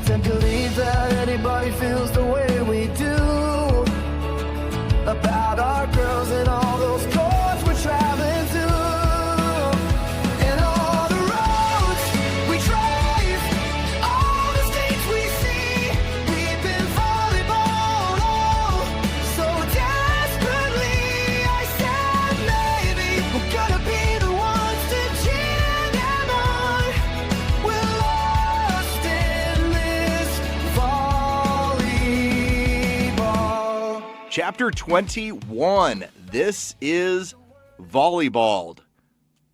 tend to believe that anybody feels the way we do about our girls and all those chords we're traveling to. And all the roads we drive, all the states we see, we've been volleyball, oh, so desperately. I said maybe we're gonna be the ones to cheer them on. We're lost in this volleyball. Chapter 21. This is Volleyball'd.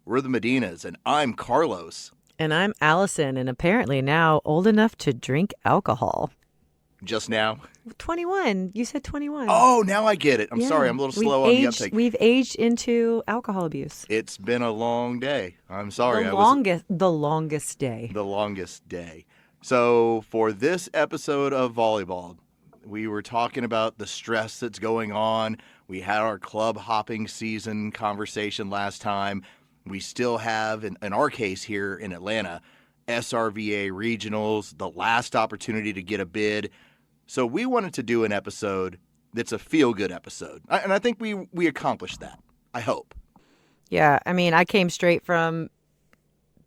We're the Medinas, and I'm Carlos. And I'm Allison, and apparently now old enough to drink alcohol. Just now. 21. You said 21. Oh, now I get it. I'm Yeah. sorry. I'm a little We've slow on the aged- uptake. We've aged into alcohol abuse. It's been a long day. I'm sorry. The longest day. The longest day. So for this episode of Volleyball, we were talking about the stress that's going on. We had our club hopping season conversation last time. We still have, in our case here in Atlanta, SRVA regionals, the last opportunity to get a bid. So we wanted to do an episode that's a feel-good episode. And I think we accomplished that, I hope. Yeah, I mean, I came straight from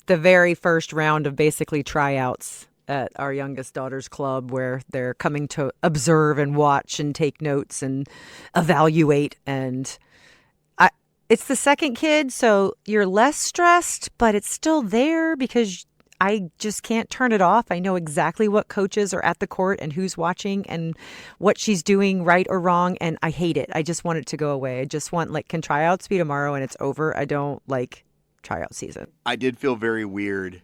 the very first round of basically tryouts at our youngest daughter's club, where they're coming to observe and watch and take notes and evaluate. And it's the second kid, so you're less stressed, but it's still there because I just can't turn it off. I know exactly what coaches are at the court and who's watching and what she's doing right or wrong, and I hate it. I just want it to go away. I just want, can tryouts be tomorrow and it's over? I don't like tryout season. I did feel very weird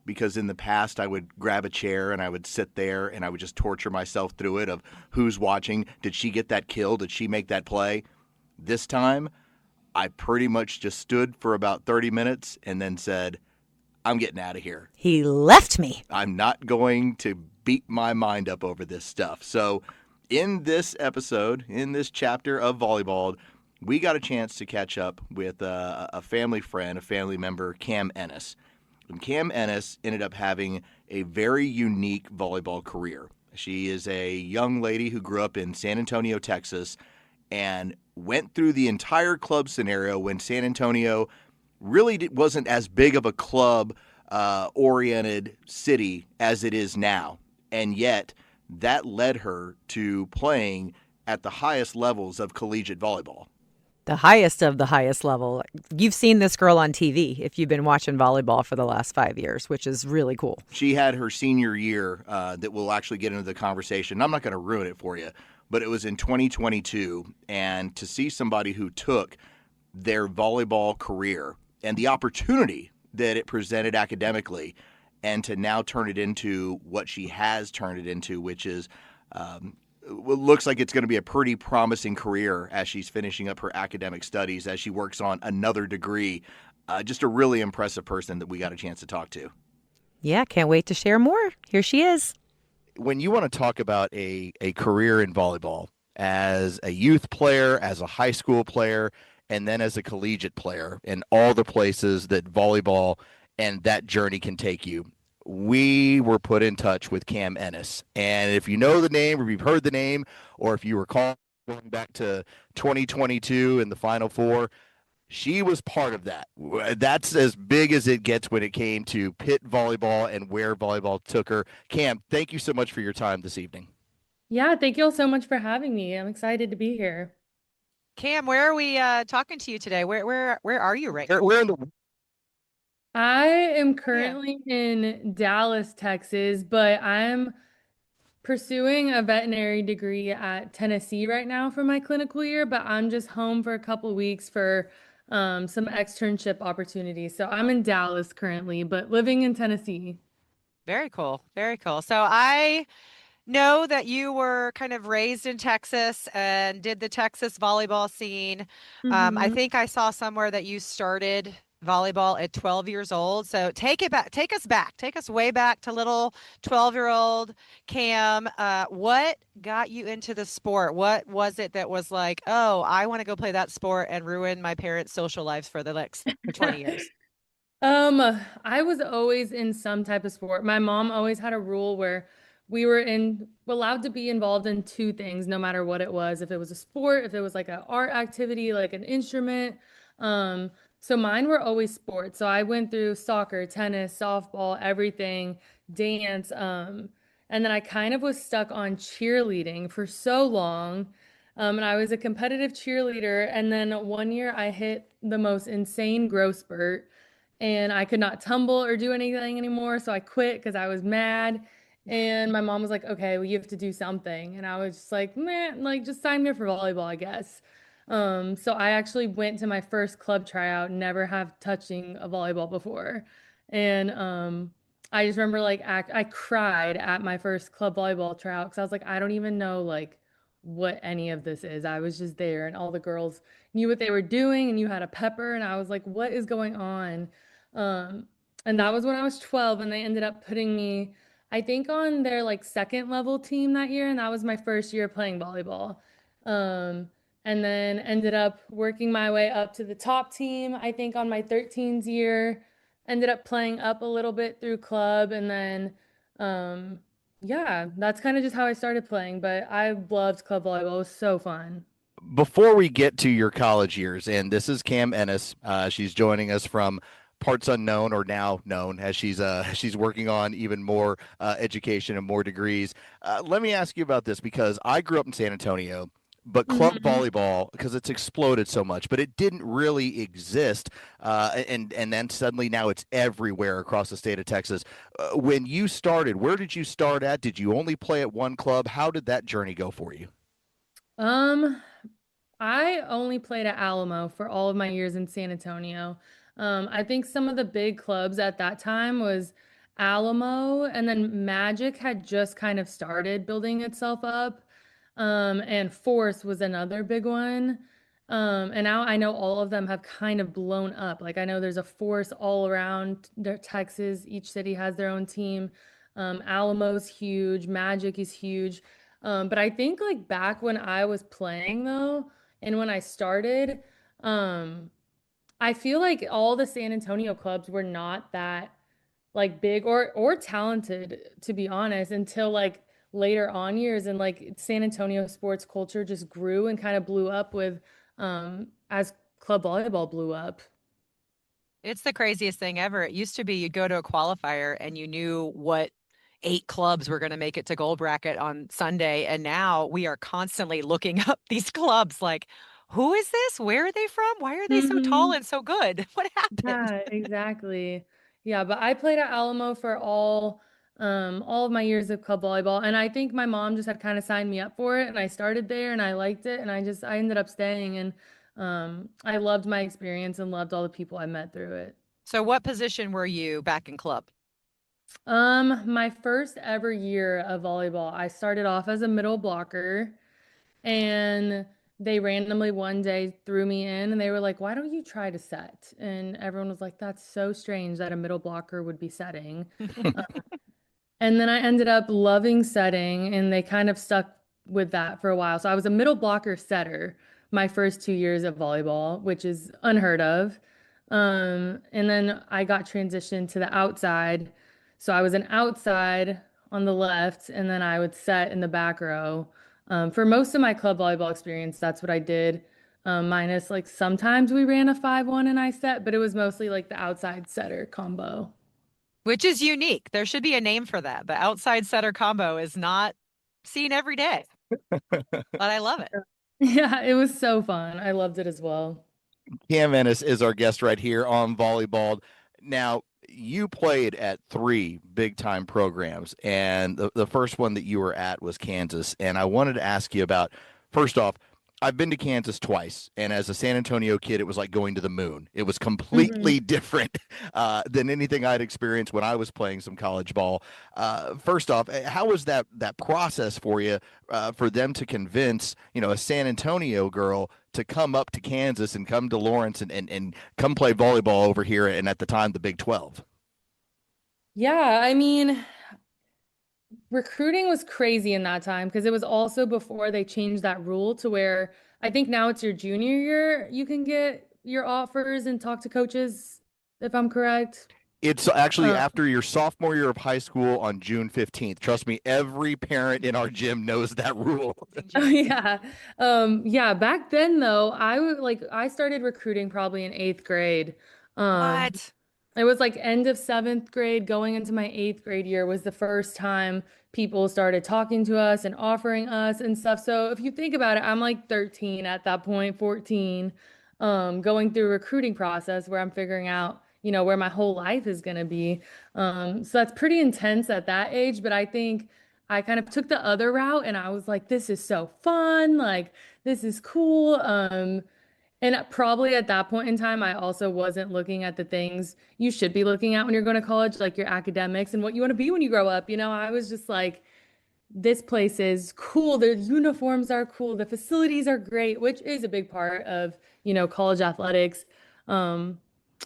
because in the past I would grab a chair and I would sit there and I would just torture myself through it of who's watching. Did she get that kill? Did she make that play? This time, I pretty much just stood for about 30 minutes and then said, I'm getting out of here. He left me. I'm not going to beat my mind up over this stuff. So in this episode, in this chapter of Volleyball, we got a chance to catch up with a family friend, a family member, Cam Ennis. And Cam Ennis ended up having a very unique volleyball career. She is a young lady who grew up in San Antonio, Texas, and went through the entire club scenario when San Antonio really wasn't as big of a club-oriented city as it is now. And yet, that led her to playing at the highest levels of collegiate volleyball. The highest of the highest level. You've seen this girl on TV if you've been watching volleyball for the last 5 years, which is really cool. She had her senior year that we'll actually get into the conversation. I'm not going to ruin it for you, but it was in 2022. And to see somebody who took their volleyball career and the opportunity that it presented academically and to now turn it into what she has turned it into, which is it looks like it's going to be a pretty promising career as she's finishing up her academic studies, as she works on another degree. Just a really impressive person that we got a chance to talk to. Yeah, can't wait to share more. Here she is. When you want to talk about a career in volleyball as a youth player, as a high school player, and then as a collegiate player, and all the places that volleyball and that journey can take you, we were put in touch with Cam Ennis. And if you know the name, or you've heard the name, or if you recall going back to 2022 in the Final Four, she was part of that. That's as big as it gets when it came to Pitt volleyball and where volleyball took her. Cam, thank you so much for your time this evening. Yeah, thank you all so much for having me. I'm excited to be here. Cam, where are we talking to you today? Where are you right now? We're in the I am currently in Dallas, Texas, but I'm pursuing a veterinary degree at Tennessee right now for my clinical year, but I'm just home for a couple weeks for some externship opportunities. So I'm in Dallas currently, but living in Tennessee. Very cool. Very cool. So I know that you were kind of raised in Texas and did the Texas volleyball scene. I think I saw somewhere that you started volleyball at 12 years old. So take us way back to little 12-year-old Cam. What got you into the sport? What was it that was like, oh, I want to go play that sport and ruin my parents' social lives for the next 20 years? I was always in some type of sport. My mom always had a rule where we were allowed to be involved in two things, no matter what it was. If it was a sport, if it was like an art activity, like an instrument. Um, so mine were always sports. So I went through soccer, tennis, softball, everything, dance. And then I kind of was stuck on cheerleading for so long. And I was a competitive cheerleader. And then one year I hit the most insane growth spurt and I could not tumble or do anything anymore. So I quit because I was mad. And my mom was like, okay, well, you have to do something. And I was just like, man, like just sign me up for volleyball, I guess. So I actually went to my first club tryout, never have touching a volleyball before. And I just remember like I cried at my first club volleyball tryout because I was like, I don't even know like what any of this is. I was just there and all the girls knew what they were doing and you had a pepper and I was like, what is going on? Um, and that was when I was 12 and they ended up putting me, I think, on their like second level team that year, and that was my first year playing volleyball. Um, and then ended up working my way up to the top team, I think on my 13s year, ended up playing up a little bit through club and then yeah, that's kind of just how I started playing, but I loved club volleyball. It was so fun. Before we get to your college years, and this is Cam Ennis. She's joining us from parts unknown or now known as she's working on even more education and more degrees. Let me ask you about this because I grew up in San Antonio, but club Mhm. volleyball because it's exploded so much, but it didn't really exist. And then suddenly now it's everywhere across the state of Texas. When you started, where did you start at? Did you only play at one club? How did that journey go for you? Um, I only played at Alamo for all of my years in San Antonio. I think some of the big clubs at that time was Alamo, and then Magic had just kind of started building itself up. And Force was another big one. And now I know all of them have kind of blown up. Like I know there's a Force all around Texas. Each city has their own team. Alamo's huge, Magic is huge. But I think like back when I was playing though, and when I started, um, I feel like all the San Antonio clubs were not that like big or talented, to be honest, until like later on years and like San Antonio sports culture just grew and kind of blew up with as club volleyball blew up. It's the craziest thing ever. It used to be you'd go to a qualifier and you knew what 8 clubs were going to make it to gold bracket on Sunday. And now we are constantly looking up these clubs like, who is this? Where are they from? Why are they so tall Hmm. and so good? What happened? Yeah, exactly. Yeah, but I played at Alamo for all of my years of club volleyball and I think my mom just had kind of signed me up for it and I started there and I liked it and I ended up staying and I loved my experience and loved all the people I met through it. So, what position were you back in club? My first ever year of volleyball, I started off as a middle blocker and they randomly one day threw me in and they were like, "Why don't you try to set?" And everyone was like, "That's so strange that a middle blocker would be setting." And then I ended up loving setting, and they kind of stuck with that for a while. So I was a middle blocker setter my first 2 years of volleyball, which is unheard of. And then I got transitioned to the outside. So I was an outside on the left, and then I would set in the back row. For most of my club volleyball experience, that's what I did. Minus like sometimes we ran a 5-1 and I set, but it was mostly like the outside setter combo. Which is unique. There should be a name for that. The outside setter combo is not seen every day, but I love it. Yeah, it was so fun. I loved it as well. Cam Ennis is our guest right here on Volleyball'd. Now, you played at 3 big time programs, and the first one that you were at was Kansas. And I wanted to ask you about, first off, I've been to Kansas twice, and as a San Antonio kid, it was like going to the moon. It was Hmm. completely different than anything I'd experienced when I was playing some college ball. First off, how was that process for you for them to convince a San Antonio girl to come up to Kansas and come to Lawrence and come play volleyball over here and at the time the Big 12? Yeah, I mean, recruiting was crazy in that time because it was also before they changed that rule to where I think now it's your junior year you can get your offers and talk to coaches, if I'm correct. It's actually Um, after your sophomore year of high school on June 15th. Trust me, every parent in our gym knows that rule. Oh yeah. Yeah, back then though, I started recruiting probably in eighth grade. Um, What? it was like end of seventh grade, going into my eighth grade year was the first time people started talking to us and offering us and stuff. So if you think about it, I'm like 13 at that point, 14, going through a recruiting process where I'm figuring out, where my whole life is going to be. So that's pretty intense at that age, but I think I kind of took the other route and I was like, this is so fun. Like, this is cool. And probably at that point in time, I also wasn't looking at the things you should be looking at when you're going to college, like your academics and what you want to be when you grow up. I was just like, this place is cool. The uniforms are cool. The facilities are great, which is a big part of, college athletics. Um,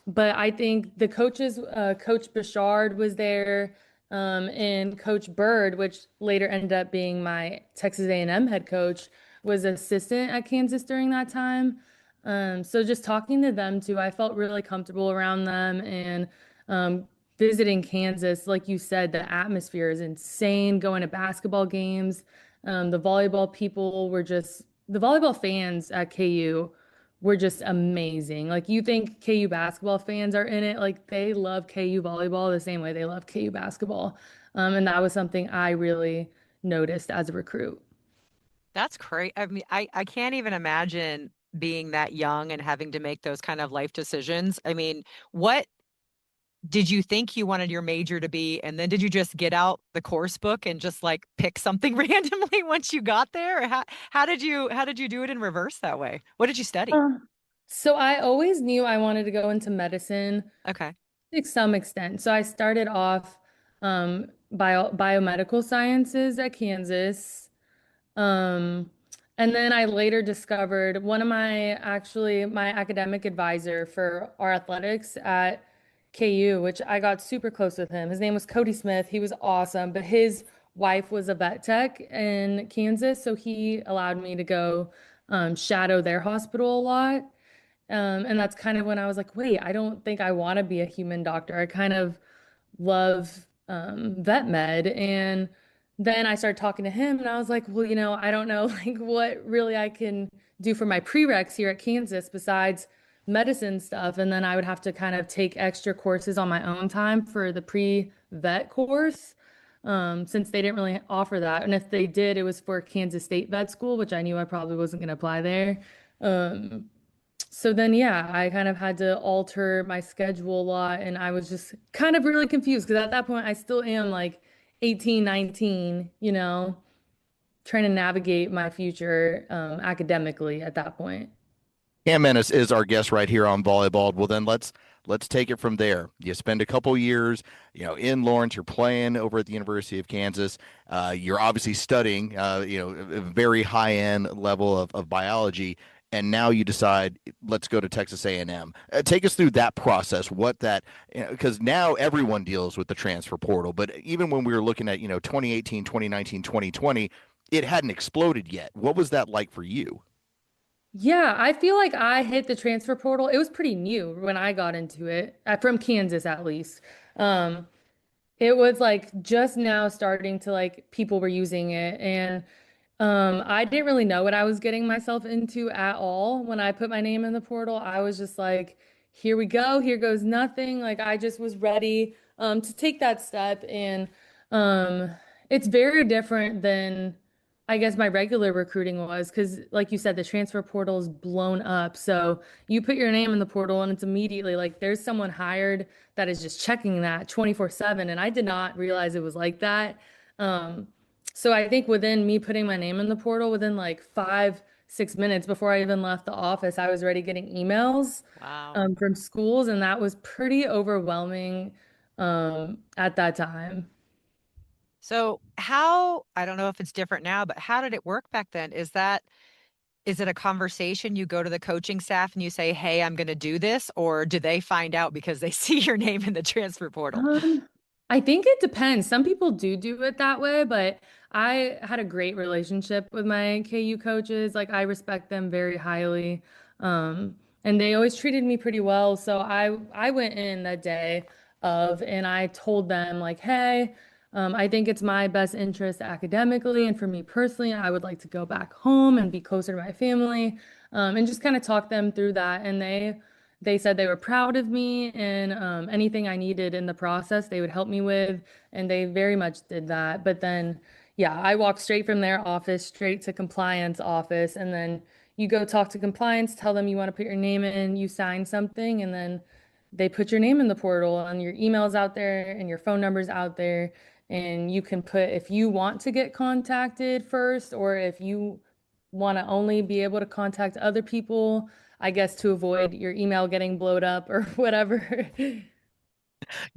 but I think the coaches, Coach Bouchard was there, and Coach Bird, which later ended up being my Texas A&M head coach, was assistant at Kansas during that time. So just talking to them too, I felt really comfortable around them and visiting Kansas, like you said, the atmosphere is insane. Going to basketball games, the volleyball fans at KU were just amazing. Like you think KU basketball fans are in it, like they love KU volleyball the same way they love KU basketball. And that was something I really noticed as a recruit. That's great. I mean, I can't even imagine being that young and having to make those kind of life decisions. I mean, what did you think you wanted your major to be? And then did you just get out the course book and just like pick something randomly once you got there? Or how did you do it in reverse that way? What did you study? Uh, So I always knew I wanted to go into medicine Okay. to some extent. So I started off biomedical sciences at Kansas. Um, and then I later discovered one of my academic advisor for our athletics at KU, which I got super close with him. His name was Cody Smith. He was awesome, but his wife was a vet tech in Kansas, so he allowed me to go shadow their hospital a lot. And that's kind of when I was like, wait, I don't think I want to be a human doctor. I kind of love vet med. And then I started talking to him and I was like, well, I don't know like what really I can do for my prereqs here at Kansas besides medicine stuff. And then I would have to kind of take extra courses on my own time for the pre-vet course. Since they didn't really offer that. And if they did, it was for Kansas State Vet School, which I knew I probably wasn't going to apply there. Um, so then, yeah, I kind of had to alter my schedule a lot, and I was just kind of really confused because at that point I still am like 18, 19, trying to navigate my future academically at that point. Cam Ennis is our guest right here on Volleyball. Well, then let's take it from there. You spend a couple years, in Lawrence. You're playing over at the University of Kansas. You're obviously studying, a very high end level of biology, and now you decide let's go to Texas A&M. Take us through that process. What that because now everyone deals with the transfer portal, but even when we were looking at 2018, 2019, 2020, it hadn't exploded yet. What was that like for you? Yeah, I feel like I hit the transfer portal. It was pretty new when I got into it, from Kansas at least. Um, It was like just now starting to like people were using it and I didn't really know what I was getting myself into at all when I put my name in the portal. I was just like, here we go, here goes nothing. Like I just was ready to take that step and um it's very different than I guess my regular recruiting was because like you said, the transfer portal is blown up. So you put your name in the portal and it's immediately like there's someone hired that is just checking that 24/7. And I did not realize it was like that. Um, so I think within me putting my name in the portal, within like 5, 6 minutes before I even left the office, I was already getting emails Wow. from schools, and that was pretty overwhelming at that time. So I don't know if it's different now, but how did it work back then? Is it a conversation you go to the coaching staff and you say, "Hey, I'm going to do this," or do they find out because they see your name in the transfer portal? I think it depends. Some people do it that way, but I had a great relationship with my KU coaches. Like I respect them very highly. And they always treated me pretty well. So I went in that day. of. And I told them, like, hey, I think it's my best interest academically. And for me personally, I would like to go back home and be closer to my family, and just kind of talk them through that. And they said they were proud of me, and anything I needed in the process, they would help me with. And they very much did that. But then, yeah, I walked straight from their office straight to compliance office. And then you go talk to compliance, tell them you want to put your name in, you sign something, and then they put your name in the portal and your email's out there and your phone number's out there. And you can put if you want to get contacted first, or if you want to only be able to contact other people, I guess to avoid your email getting blowed up or whatever.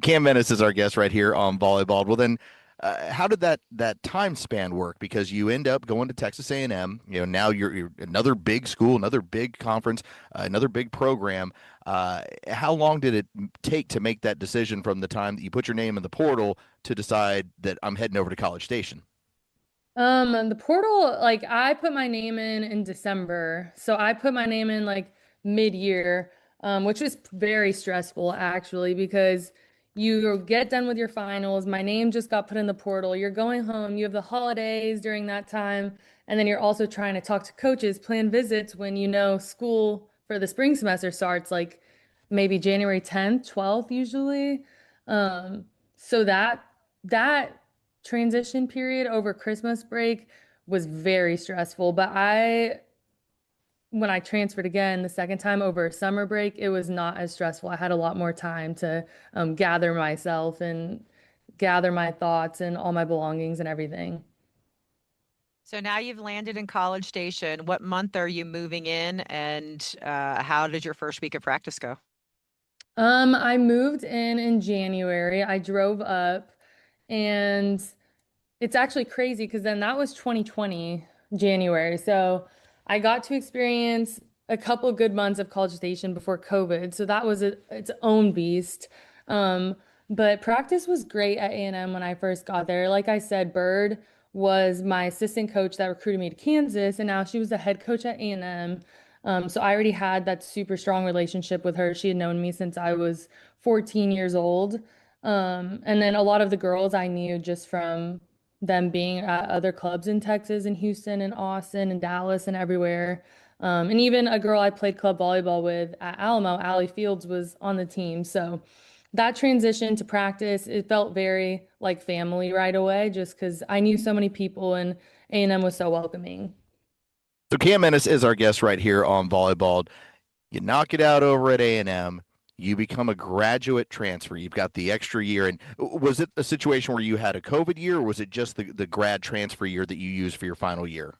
Cam Ennis is our guest right here on Volleyball. Well, then, how did that time span work? Because you end up going to Texas A&M. You know, now you're another big school, another big conference, another big program. How long did it take to make that decision from the time that you put your name in the portal to decide that I'm heading over to College Station? The portal, like I put my name in December. So I put my name in like mid-year, which was very stressful actually because you get done with your finals. My name just got put in the portal. You're going home. You have the holidays during that time. And then you're also trying to talk to coaches, plan visits when you know school for the spring semester starts like maybe January 10th, 12th usually. So that transition period over Christmas break was very stressful. But when I transferred again the second time over summer break, it was not as stressful. I had a lot more time to gather myself and gather my thoughts and all my belongings and everything. So now you've landed in College Station. What month are you moving in, and how did your first week of practice go? I moved in January. I drove up, and it's actually crazy because then that was 2020 January. So I got to experience a couple good months of College Station before COVID. So that was its own beast. Um, but practice was great at A&M when I first got there. Like I said, Bird was my assistant coach that recruited me to Kansas, and now she was the head coach at A&M. So I already had that super strong relationship with her. She had known me since I was 14 years old. And then a lot of the girls I knew just from them being at other clubs in Texas and Houston and Austin and Dallas and everywhere. And even a girl I played club volleyball with at Alamo, Allie Fields, was on the team. So that transition to practice, it felt very like family right away, just because I knew so many people and A&M was so welcoming. So Cam Ennis is our guest right here on Volleyball. You knock it out over at A&M. You become a graduate transfer. You've got the extra year. And was it a situation where you had a COVID year, or was it just the grad transfer year that you used for your final year?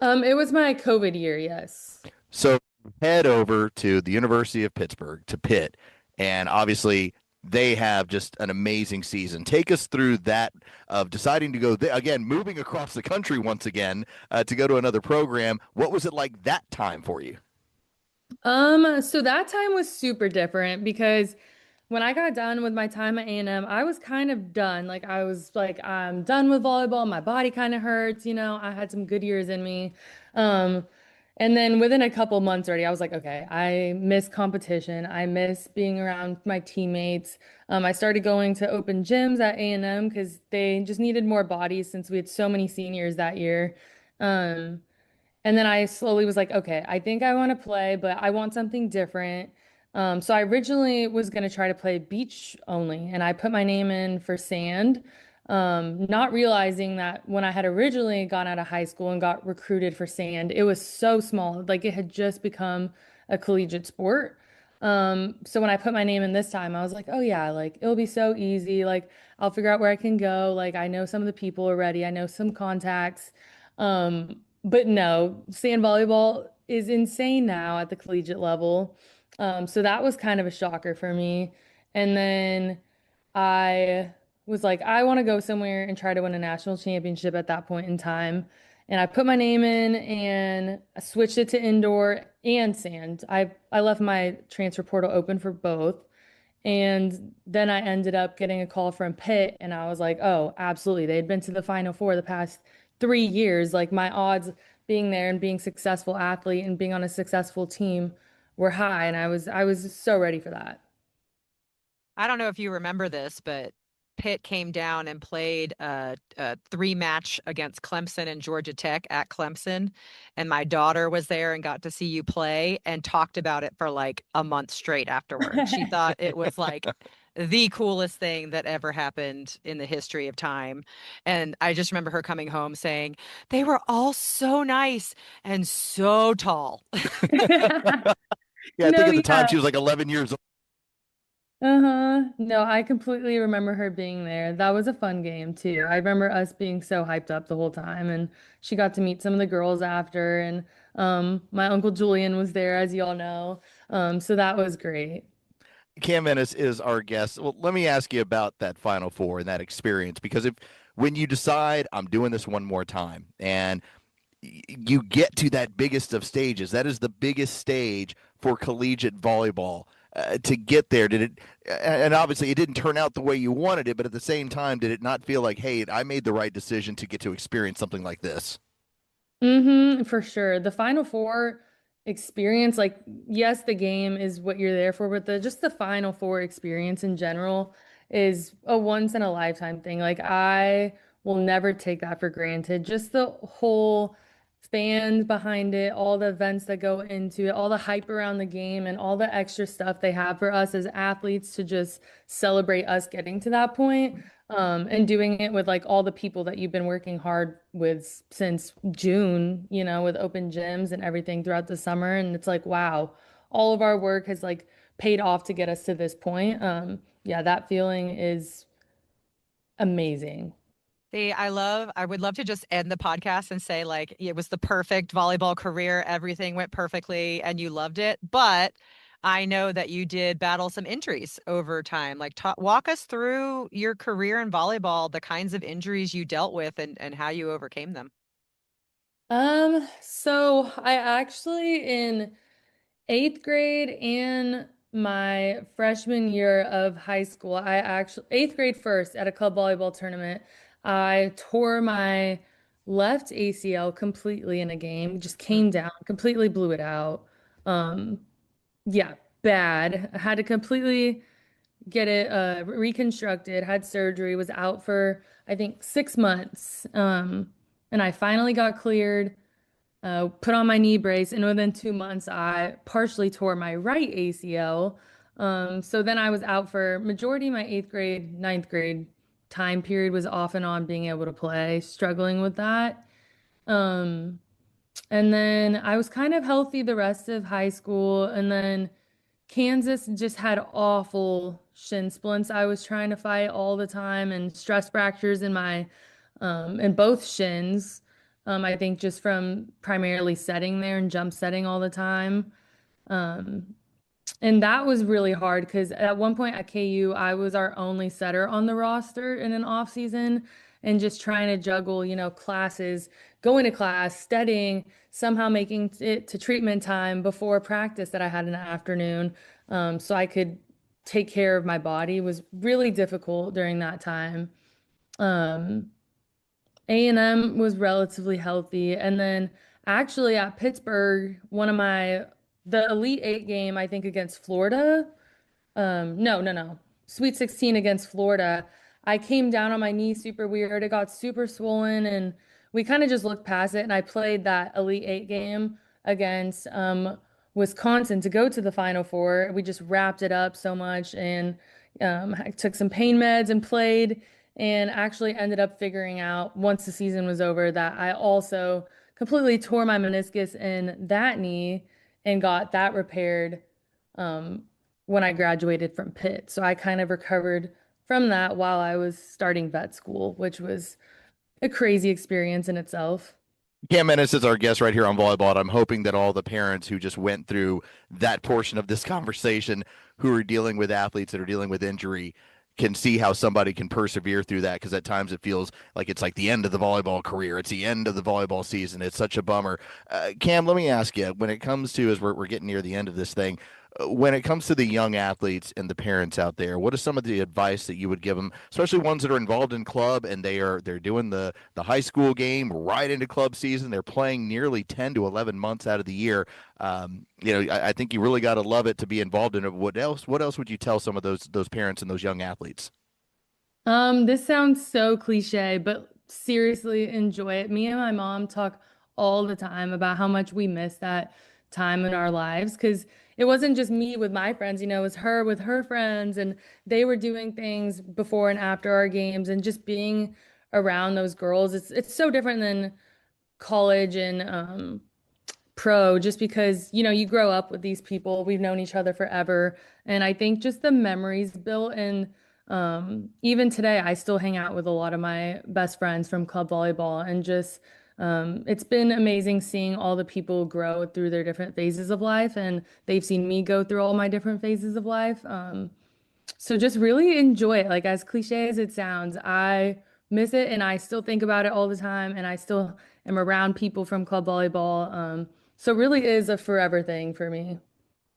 It was my COVID year, yes. So head over to the University of Pittsburgh, to Pitt, and obviously they have just an amazing season. Take us through that of deciding to go again, moving across the country once again to go to another program. What was it like that time for you? So that time was super different because when I got done with my time at A&M, I was kind of done. Like I was like, I'm done with volleyball. My body kind of hurts, you know. I had some good years in me. Um, and then within a couple months already, I was like, okay, I miss competition. I miss being around my teammates. I started going to open gyms at A&M because they just needed more bodies since we had so many seniors that year. Um, and then I slowly was like, okay, I think I want to play, but I want something different. So I originally was going to try to play beach only, and I put my name in for sand, not realizing that when I had originally gone out of high school and got recruited for sand, it was so small, like it had just become a collegiate sport. So when I put my name in this time, I was like, oh yeah, like it'll be so easy. Like I'll figure out where I can go. Like I know some of the people already, I know some contacts. But no, sand volleyball is insane now at the collegiate level. So that was kind of a shocker for me. And then I was like, I want to go somewhere and try to win a national championship at that point in time. And I put my name in and I switched it to indoor and sand. I left my transfer portal open for both. And then I ended up getting a call from Pitt, and I was like, oh, absolutely. They had been to the Final Four the past 3 years. Like my odds being there and being successful athlete and being on a successful team were high, and I was so ready for that. I don't know if you remember this, but Pitt came down and played a three-match against Clemson and Georgia Tech at Clemson. And my daughter was there and got to see you play and talked about it for like a month straight afterward. She thought it was like the coolest thing that ever happened in the history of time. And I just remember her coming home saying, they were all so nice and so tall. Yeah, I think No, at the time yeah. she was like 11 years old. Uh-huh. No, I completely remember her being there. That was a fun game too. I remember us being so hyped up the whole time, and she got to meet some of the girls after, and my Uncle Julian was there, as y'all know. So that was great. Cam Ennis is our guest. Well, let me ask you about that Final Four and that experience, because if when you decide I'm doing this one more time and you get to that biggest of stages, that is the biggest stage for collegiate volleyball. To get there, did it? And obviously, it didn't turn out the way you wanted it, but at the same time, did it not feel like, hey, I made the right decision to get to experience something like this? For sure. The Final Four experience, like, yes, the game is what you're there for, but the just the Final Four experience in general is a once in a lifetime thing. Like, I will never take that for granted. Just the whole fans behind it, all the events that go into it, all the hype around the game, and all the extra stuff they have for us as athletes to just celebrate us getting to that point. And doing it with like all the people that you've been working hard with since June, with open gyms and everything throughout the summer. And it's like, wow, all of our work has like paid off to get us to this point. Yeah, that feeling is amazing. See, I would love to just end the podcast and say, like, it was the perfect volleyball career. Everything went perfectly and you loved it. But I know that you did battle some injuries over time. Like, walk us through your career in volleyball, the kinds of injuries you dealt with and how you overcame them. So I actually in eighth grade and my freshman year of high school, I actually, eighth grade first at a club volleyball tournament, I tore my left ACL completely in a game, just Mm. came down, completely blew it out. Um, yeah, bad. I had to completely get it reconstructed, had surgery, was out for I think 6 months. And I finally got cleared, put on my knee brace, and within 2 months, I partially tore my right ACL. So then I was out for majority of my eighth grade, ninth grade time period was off and on being able to play, struggling with that. Um, and then I was kind of healthy the rest of high school, and then Kansas just had awful shin splints. I was trying to fight all the time and stress fractures in both shins. I think just from primarily setting there and jump setting all the time. Um, and that was really hard because at one point at KU, I was our only setter on the roster in an off season and just trying to juggle, classes, going to class, studying, somehow making it to treatment time before practice that I had in the afternoon, so I could take care of my body was really difficult during that time. Um, A&M was relatively healthy. And then actually at Pittsburgh, the Elite Eight game, I think against Florida, no, no, no. Sweet 16 against Florida. I came down on my knee super weird. It got super swollen and we kind of just looked past it. And I played that Elite Eight game against Wisconsin to go to the Final Four. We just wrapped it up so much and I took some pain meds and played and actually ended up figuring out once the season was over that I also completely tore my meniscus in that knee and got that repaired. Um, when I graduated from Pitt. So I kind of recovered from that while I was starting vet school, which was a crazy experience in itself. Cam Ennis is our guest right here on Volleyball. I'm hoping that all the parents who just went through that portion of this conversation, who are dealing with athletes that are dealing with injury, can see how somebody can persevere through that, because at times it feels like it's like the end of the volleyball career. It's the end of the volleyball season. It's such a bummer. Cam, let me ask you, when it comes to, as we're getting near the end of this thing, when it comes to the young athletes and the parents out there, what is some of the advice that you would give them, especially ones that are involved in club and they're doing the high school game right into club season? They're playing nearly 10 to 11 months out of the year. I think you really got to love it to be involved in it. What else would you tell some of those parents and those young athletes? This sounds so cliche, but seriously enjoy it. Me and my mom talk all the time about how much we miss that time in our lives, because it wasn't just me with my friends, it was her with her friends, and they were doing things before and after our games, and just being around those girls. It's so different than college and pro, just because you grow up with these people. We've known each other forever, and I think just the memories built, and even today I still hang out with a lot of my best friends from club volleyball, and just it's been amazing seeing all the people grow through their different phases of life, and they've seen me go through all my different phases of life. So just really enjoy it. Like, as cliche as it sounds, I miss it, and I still think about it all the time, and I still am around people from club volleyball. So it really is a forever thing for me.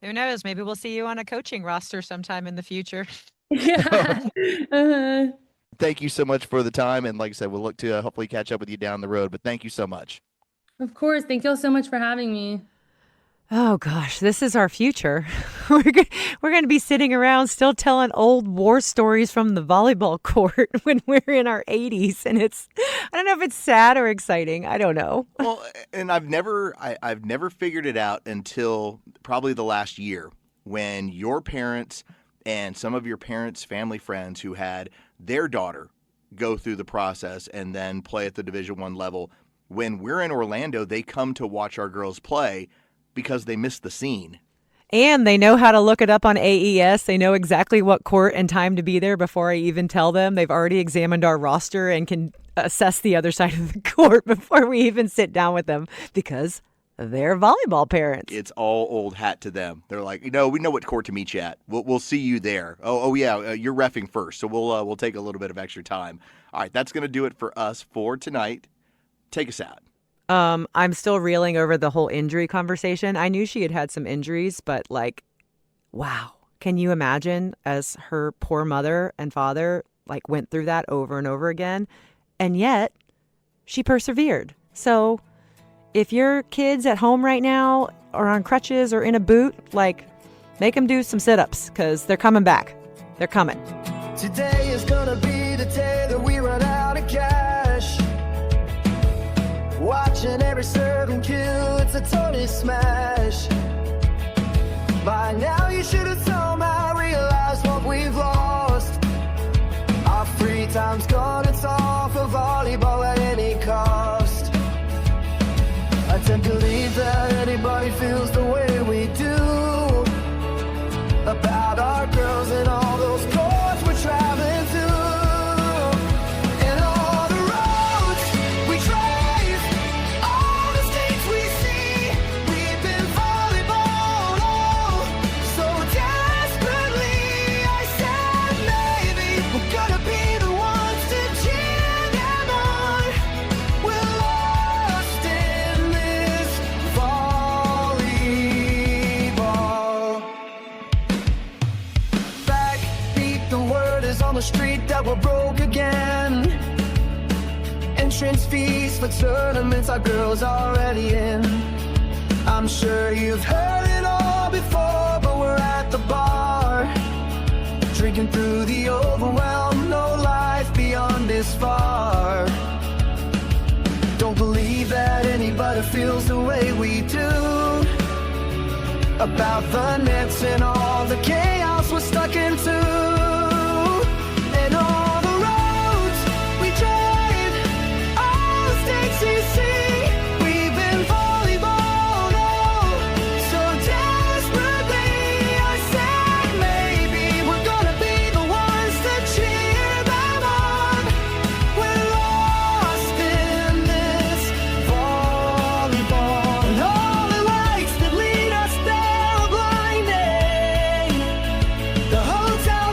Who knows? Maybe we'll see you on a coaching roster sometime in the future. Yeah. Uh-huh. Thank you so much for the time. And like I said, we'll look to hopefully catch up with you down the road. But thank you so much. Of course. Thank you all so much for having me. Oh gosh, this is our future. We're going to be sitting around still telling old war stories from the volleyball court when we're in our 80s, and I don't know if it's sad or exciting. I don't know. Well, and I've never figured it out until probably the last year, when your parents and some of your parents' family friends who had their daughter go through the process and then play at the Division I level, when we're in Orlando, they come to watch our girls play because they missed the scene. And they know how to look it up on AES. They know exactly what court and time to be there before I even tell them. They've already examined our roster and can assess the other side of the court before we even sit down with them, because they're volleyball parents. It's all old hat to them. They're like, we know what court to meet you at. We'll see you there. Oh yeah, you're reffing first, so we'll take a little bit of extra time. All right, that's going to do it for us for tonight. Take us out. I'm still reeling over the whole injury conversation. I knew she had some injuries, but wow. Can you imagine, as her poor mother and father went through that over and over again, and yet she persevered. So if your kids at home right now are on crutches or in a boot, make them do some sit-ups, because they're coming back. They're coming. Today is gonna be the day that we run out of cash. Watching every serve and kill, it's a Tony smash. By now you should have somehow realized what we've lost. Our free time's gone, it's all for volleyball at any cost. I tend to believe that anybody feels the way we do about our girls and all those courts we're traveling to. And all the roads we drive, all the states we see. We've been volleyball'd all so desperately. I said maybe we're gonna be the ones to cheer them on. We're lost in this volleyball. Backbeat, the word is on the street that we're broke again. Entrance fees for tournaments our girls already in. I'm sure you've heard it all before, but we're at the bar, drinking through the overwhelm. No life beyond this far. Don't believe that anybody feels the way we do about the nets and all the chaos we're stuck into. And all the roads we drive, all the stakes you see. We've been volleyballed all so desperately. I said maybe we're gonna be the ones to cheer them on. We're lost in this volleyball, and all the lights that lead us there are blinding. The hotel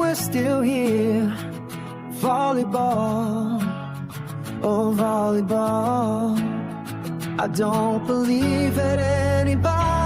we're still here. Volleyball, oh volleyball. I don't believe that anybody